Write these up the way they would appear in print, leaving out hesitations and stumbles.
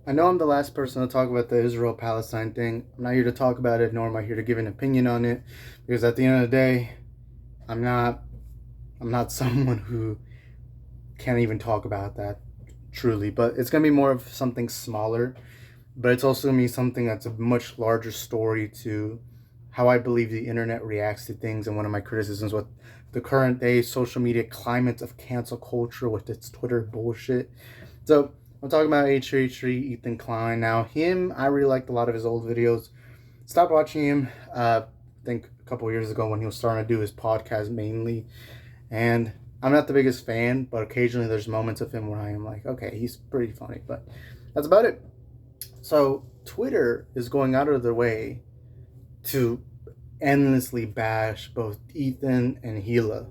I know I'm the last person to talk about the Israel-Palestine thing. I'm not here to talk about it, nor am I here to give an opinion on it, because at the end of the day, I'm not I'm not someone who can't even talk about that truly. But it's gonna be more of something smaller, but it's also gonna be something that's a much larger story to how I believe the internet reacts to things, and one of my criticisms with the current day social media climate of cancel culture with its Twitter bullshit. So I'm talking about H3H3, Ethan Klein. Now him, I really liked a lot of his old videos. Stopped watching him. I think a couple years ago when he was starting to do his podcast mainly, and I'm not the biggest fan, but occasionally there's moments of him where I am like, okay, he's pretty funny, but that's about it. So Twitter is going out of their way to endlessly bash both Ethan and Hila,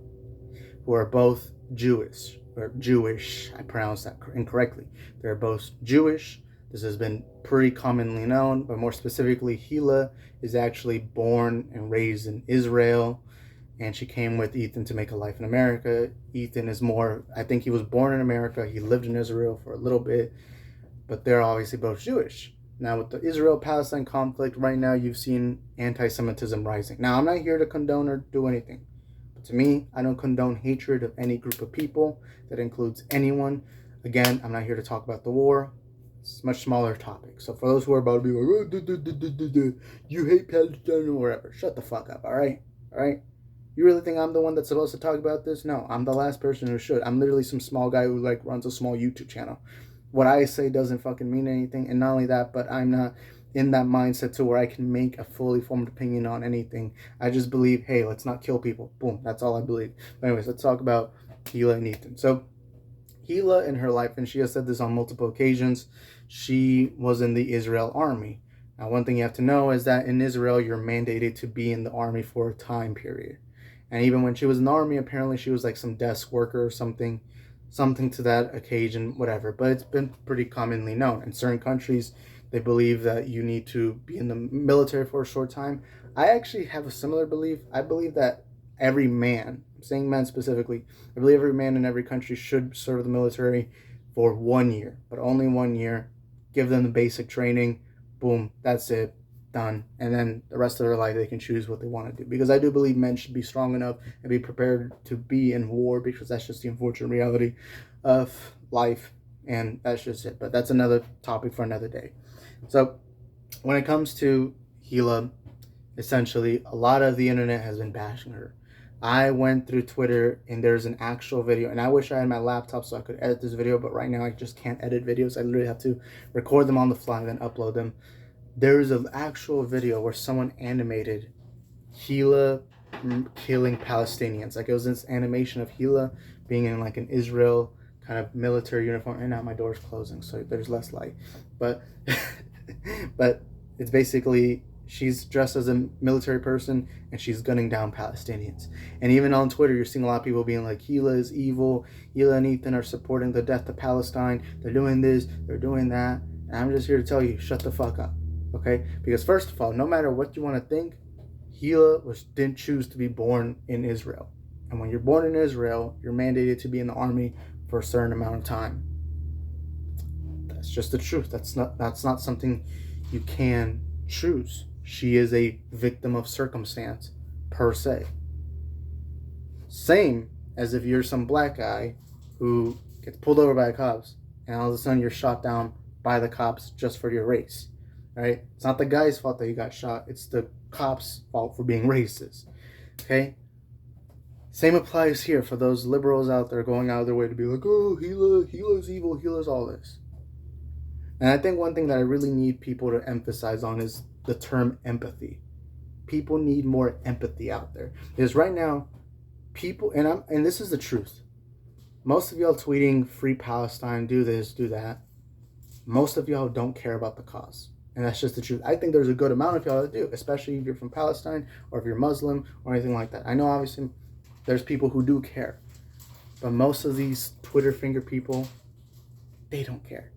who are both Jewish, or Jewish. I pronounced that incorrectly. They're both Jewish. This has been pretty commonly known, but more specifically, Hila is actually born and raised in Israel, and she came with Ethan to make a life in America. Ethan is more, I think he was born in America. He lived in Israel for a little bit, but they're obviously both Jewish. Now, with the Israel-Palestine conflict, right now you've seen anti-Semitism rising. Now, I'm not here to condone or do anything. But to me, I don't condone hatred of any group of people. That includes anyone. Again, I'm not here to talk about the war. It's a much smaller topic. So for those who are about to be like, oh, you hate Palestine or whatever, shut the fuck up, all right? All right? You really think I'm the one that's supposed to talk about this? No, I'm the last person who should. I'm literally some small guy who like runs a small YouTube channel. What I say doesn't fucking mean anything, and not only that, but I'm not in that mindset to where I can make a fully formed opinion on anything. I just believe, hey, let's not kill people. Boom, that's all I believe. But anyways, let's talk about Hila and Ethan. So Hila in her life, and she has said this on multiple occasions, she was in the Israel army. Now, one thing you have to know is that in Israel, you're mandated to be in the army for a time period. And even when she was in the army, apparently she was like some desk worker or something to that occasion, whatever. But it's been pretty commonly known. In certain countries, they believe that you need to be in the military for a short time. I actually have a similar belief. I believe that every man, I'm saying men specifically, I believe every man in every country should serve the military for 1 year, but only 1 year. Give them the basic training. Boom, that's it, done. And then the rest of their life they can choose what they want to do. Because I do believe men should be strong enough and be prepared to be in war, because that's just the unfortunate reality of life, and that's just it. But that's another topic for another day. So when it comes to Hila, essentially a lot of the internet has been bashing her. I went through Twitter and there's an actual video, and I wish I had my laptop so I could edit this video, but right now I just can't edit videos. I literally have to record them on the fly and then upload them. There is an actual video where someone animated Hila killing Palestinians. Like, it was this animation of Hila being in like an Israel kind of military uniform. And now my door's closing, so there's less light. But but it's basically she's dressed as a military person and she's gunning down Palestinians. And even on Twitter, you're seeing a lot of people being like, Hila is evil. Hila and Ethan are supporting the death of Palestine. They're doing this, they're doing that. And I'm just here to tell you, shut the fuck up. Okay? Because first of all, no matter what you want to think, Hila didn't choose to be born in Israel. And when you're born in Israel, you're mandated to be in the army for a certain amount of time. That's just the truth. That's not something you can choose. She is a victim of circumstance, per se. Same as if you're some black guy who gets pulled over by the cops and all of a sudden you're shot down by the cops just for your race. Right? It's not the guy's fault that you got shot. It's the cops' fault for being racist. Okay? Same applies here for those liberals out there going out of their way to be like, oh, Hila's evil, Hila's all this. And I think one thing that I really need people to emphasize on is the term empathy. People need more empathy out there. Because right now, people, and this is the truth. Most of y'all tweeting free Palestine, do this, do that. Most of y'all don't care about the cause. And that's just the truth. I think there's a good amount of y'all that do, especially if you're from Palestine or if you're Muslim or anything like that. I know obviously there's people who do care. But most of these Twitter finger people, they don't care.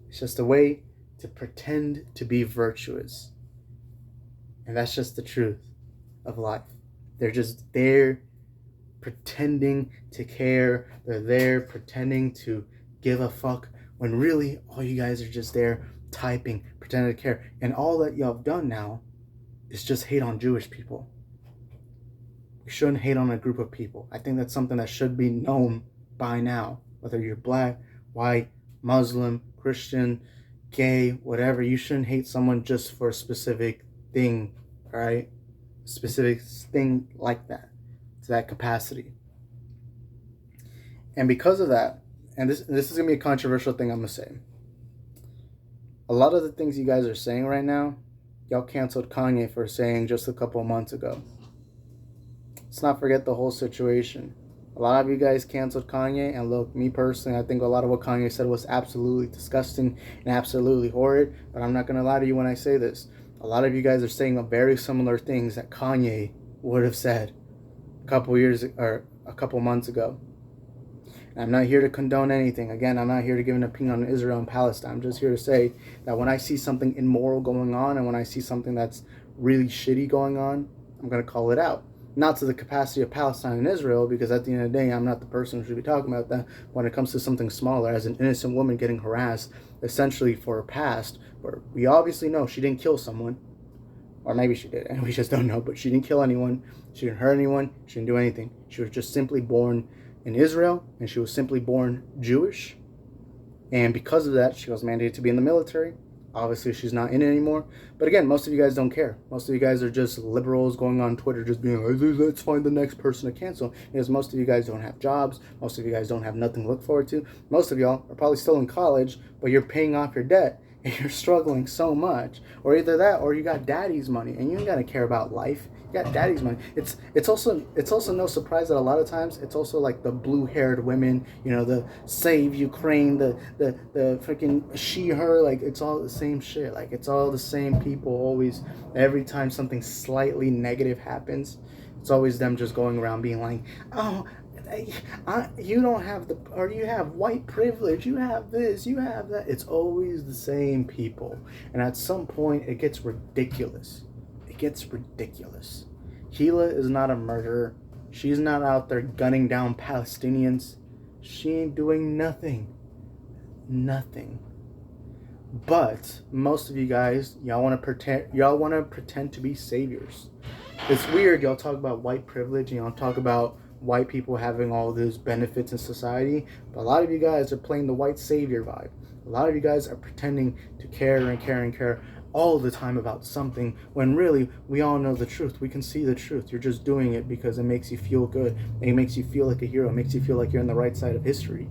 It's just a way to pretend to be virtuous. And that's just the truth of life. They're just there pretending to care. They're there pretending to give a fuck, when really all you guys are just there typing, pretending to care. And all that y'all have done now is just hate on Jewish people. You shouldn't hate on a group of people. I think that's something that should be known by now. Whether you're black, white, Muslim, Christian, gay, whatever, you shouldn't hate someone just for a specific thing, all right? A specific thing like that, to that capacity. And because of that, and this is going to be a controversial thing I'm going to say. A lot of the things you guys are saying right now, y'all canceled Kanye for saying just a couple of months ago. Let's not forget the whole situation. A lot of you guys canceled Kanye, and look, me personally, I think a lot of what Kanye said was absolutely disgusting and absolutely horrid, but I'm not going to lie to you when I say this. A lot of you guys are saying very similar things that Kanye would have said a couple months ago. And I'm not here to condone anything. Again, I'm not here to give an opinion on Israel and Palestine. I'm just here to say that when I see something immoral going on and when I see something that's really shitty going on, I'm going to call it out. Not to the capacity of Palestine and Israel, because at the end of the day, I'm not the person who should be talking about that. When it comes to something smaller, as an innocent woman getting harassed, essentially for her past, where we obviously know she didn't kill someone, or maybe she did, and we just don't know, but she didn't kill anyone, she didn't hurt anyone, she didn't do anything. She was just simply born in Israel, and she was simply born Jewish, and because of that, she was mandated to be in the military. Obviously, she's not in it anymore. But again, most of you guys don't care. Most of you guys are just liberals going on Twitter just being like, let's find the next person to cancel. Because most of you guys don't have jobs. Most of you guys don't have nothing to look forward to. Most of y'all are probably still in college, but you're paying off your debt. And you're struggling so much. Or either that, or you got daddy's money. And you ain't got to care about life. You got daddy's money. It's also no surprise that a lot of times it's also like the blue-haired women, you know, the Save Ukraine, the freaking she, her, like it's all the same shit. Like it's all the same people always. Every time something slightly negative happens, it's always them just going around being like, oh, you don't have or you have white privilege, you have this, you have that. It's always the same people. And at some point, it gets ridiculous. Hila is not a murderer. She's not out there gunning down Palestinians. She ain't doing nothing. But most of you guys, y'all want to pretend to be saviors. It's weird, y'all talk about white privilege and y'all talk about white people having all those benefits in society, but a lot of you guys are playing the white savior vibe. A lot of you guys are pretending to care all the time about something when really we all know the truth. We can see the truth. You're just doing it because it makes you feel good. It makes you feel like a hero. It makes you feel like you're on the right side of history.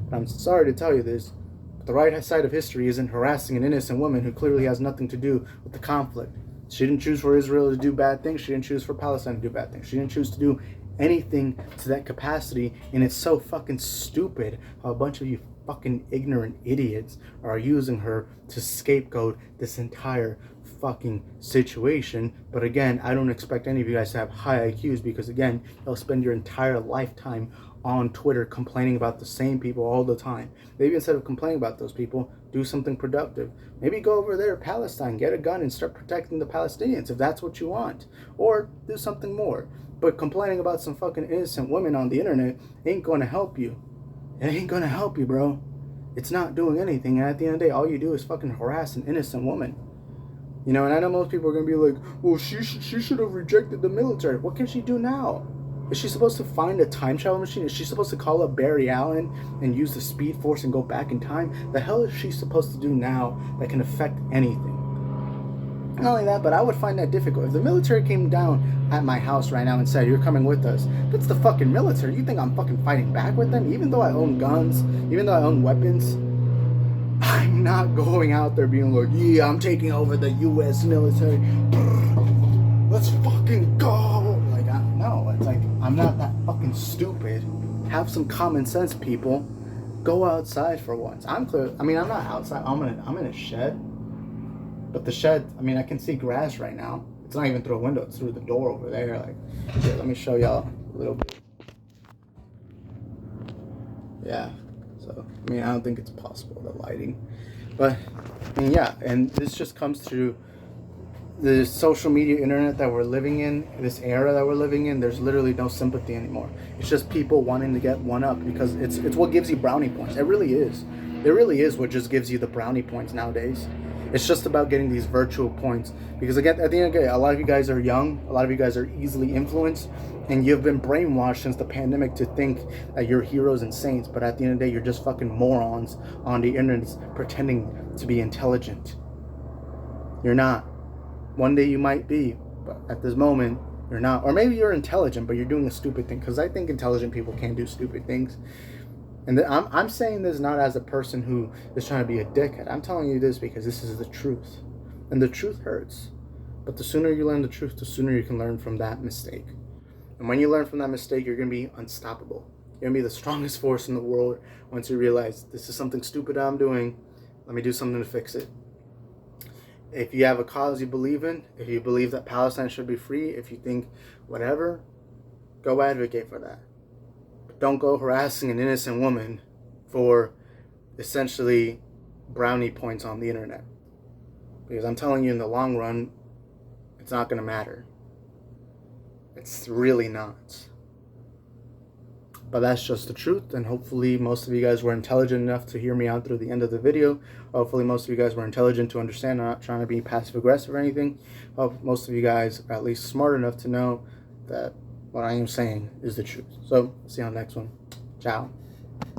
But I'm sorry to tell you this, but the right side of history isn't harassing an innocent woman who clearly has nothing to do with the conflict. She didn't choose for Israel to do bad things. She didn't choose for Palestine to do bad things. She didn't choose to do anything to that capacity, and it's so fucking stupid how a bunch of you fucking ignorant idiots are using her to scapegoat this entire fucking situation. But again, I don't expect any of you guys to have high IQs, because again, you'll spend your entire lifetime on Twitter complaining about the same people all the time. Maybe instead of complaining about those people, do something productive. Maybe go over there to Palestine, get a gun and start protecting the Palestinians if that's what you want. Or do something more. But complaining about some fucking innocent women on the internet ain't going to help you. It ain't going to help you, bro. It's not doing anything. And at the end of the day, all you do is fucking harass an innocent woman. You know, and I know most people are going to be like, well, she should have rejected the military. What can she do now? Is she supposed to find a time travel machine? Is she supposed to call up Barry Allen and use the Speed Force and go back in time? The hell is she supposed to do now that can affect anything? Not only that, but I would find that difficult. If the military came down at my house right now and said, you're coming with us, that's the fucking military. You think I'm fucking fighting back with them? Even though I own guns, even though I own weapons, I'm not going out there being like, yeah, I'm taking over the U.S. military. Let's fucking go. Like, no, it's like, I'm not that fucking stupid. Have some common sense, people. Go outside for once. I'm not outside. I'm in a shed. But the shed, I can see grass right now. It's not even through a window. It's through the door over there. Like, here, let me show y'all a little bit. Yeah. So, I don't think it's possible, the lighting. But, yeah. And this just comes through the social media internet that we're living in, this era that we're living in. There's literally no sympathy anymore. It's just people wanting to get one up because it's what gives you brownie points. It really is. It really is what just gives you the brownie points nowadays. It's just about getting these virtual points. Because again, at the end of the day, a lot of you guys are young, a lot of you guys are easily influenced, and you've been brainwashed since the pandemic to think that you're heroes and saints, but at the end of the day, you're just fucking morons on the internet pretending to be intelligent. You're not. One day you might be, but at this moment, you're not. Or maybe you're intelligent, but you're doing a stupid thing. Because I think intelligent people can do stupid things. And I'm saying this not as a person who is trying to be a dickhead. I'm telling you this because this is the truth. And the truth hurts. But the sooner you learn the truth, the sooner you can learn from that mistake. And when you learn from that mistake, you're going to be unstoppable. You're going to be the strongest force in the world once you realize this is something stupid I'm doing. Let me do something to fix it. If you have a cause you believe in, if you believe that Palestine should be free, if you think whatever, go advocate for that. Don't go harassing an innocent woman for essentially brownie points on the internet. Because I'm telling you, in the long run, it's not going to matter. It's really not. But that's just the truth, and hopefully most of you guys were intelligent enough to hear me out through the end of the video. Hopefully most of you guys were intelligent to understand. I'm not trying to be passive-aggressive or anything. Hope most of you guys are at least smart enough to know that what I am saying is the truth. So, see you on the next one. Ciao.